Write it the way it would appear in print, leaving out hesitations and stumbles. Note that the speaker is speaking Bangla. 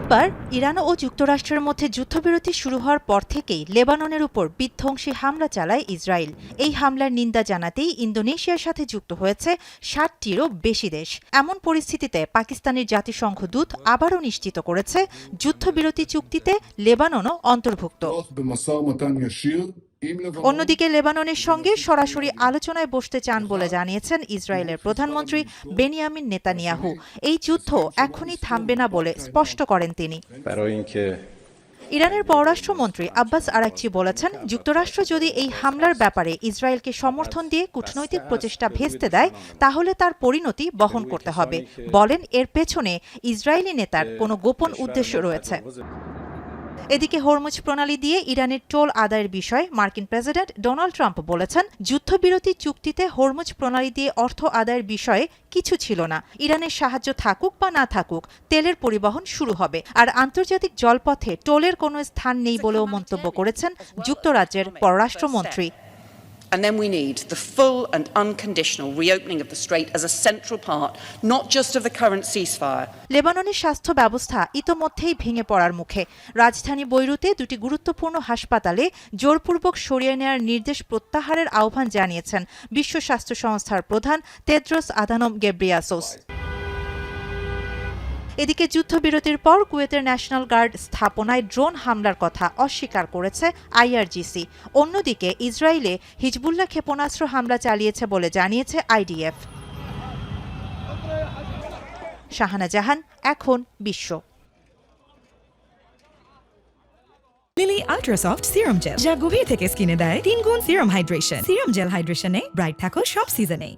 বুধবার ইরান ও যুক্তরাষ্ট্রের মধ্যে যুদ্ধবিরতি শুরু হওয়ার পর থেকেই লেবাননের উপর বিধ্বংসী হামলা চালায় ইসরায়েল। এই হামলার নিন্দা জানাতেই ইন্দোনেশিয়ার সাথে যুক্ত হয়েছে ৬০টিরও বেশি দেশ। এমন পরিস্থিতিতে পাকিস্তানের জাতিসংঘ দূত আবারও নিশ্চিত করেছে যুদ্ধবিরতি চুক্তিতে লেবাননও অন্তর্ভুক্ত। অন্যদিকে লেবাননের সঙ্গে সরাসরি আলোচনায় বসতে চান বলে জানিয়েছেন ইসরায়েলের প্রধানমন্ত্রী বেনিয়ামিন নেতানিয়াহু। এই যুদ্ধ এখনই থামবে না বলে স্পষ্ট করেন তিনি। ইরানের পররাষ্ট্রমন্ত্রী আব্বাস আরাকচি বলেছেন, যুক্তরাষ্ট্র যদি এই হামলার ব্যাপারে ইসরায়েলকে সমর্থন দিয়ে কূটনৈতিক প্রচেষ্টা ভেস্তে দেয় তাহলে তার পরিণতি বহন করতে হবে। বলেন, এর পেছনে ইসরায়েলি নেতার কোনো গোপন উদ্দেশ্য রয়েছে। এদিকে হরমুজ প্রণালী দিয়ে ইরানের টোল আদায়ের বিষয়ে মার্কিন প্রেসিডেন্ট ডোনাল্ড ট্রাম্প বলেছেন, যুদ্ধবিরতি চুক্তিতে হরমুজ প্রণালী দিয়ে অর্থ আদায়ের বিষয়ে কিছু ছিল না। ইরানের সাহায্য থাকুক বা না থাকুক, তেলের পরিবহন শুরু হবে, আর আন্তর্জাতিক জলপথে টোলের কোনো স্থান নেই বলেও মন্তব্য করেছেন যুক্তরাজ্যের পররাষ্ট্রমন্ত্রী। And then we need the full and unconditional reopening of the strait as a central part, not just of the current ceasefire. লেবাননের স্বাস্থ্য ব্যবস্থা ইতোমধ্যেই ভেঙে পড়ার মুখে। রাজধানী বৈরুতে দুটি গুরুত্বপূর্ণ হাসপাতালে জোরপূর্বক সরিয়ে নেওয়ার নির্দেশ প্রত্যাহারের আহ্বান জানিয়েছেন বিশ্ব স্বাস্থ্য সংস্থার প্রধান তেদ্রোস আধানম গেব্রিয়াসোস। এদিকে যুদ্ধবিরতির পর কুয়েতের ন্যাশনাল গার্ড স্থাপনায় ড্রোন হামলার কথা অস্বীকার করেছে আইআরজিসি। অন্যদিকে ইসরায়েলে হিজবুল্লাহ ক্ষেপণাস্ত্র হামলা চালিয়েছে বলে জানিয়েছে আইডিএফ। শাহানা জাহান, এখন বিশ্ব। Lily ultra soft serum gel, যা গভীর থেকে স্কিনে দেয় 3 গুণ সিরাম হাইড্রেশন। সিরাম জেল হাইড্রেশনে ব্রাইট থাকো সব সিজনে।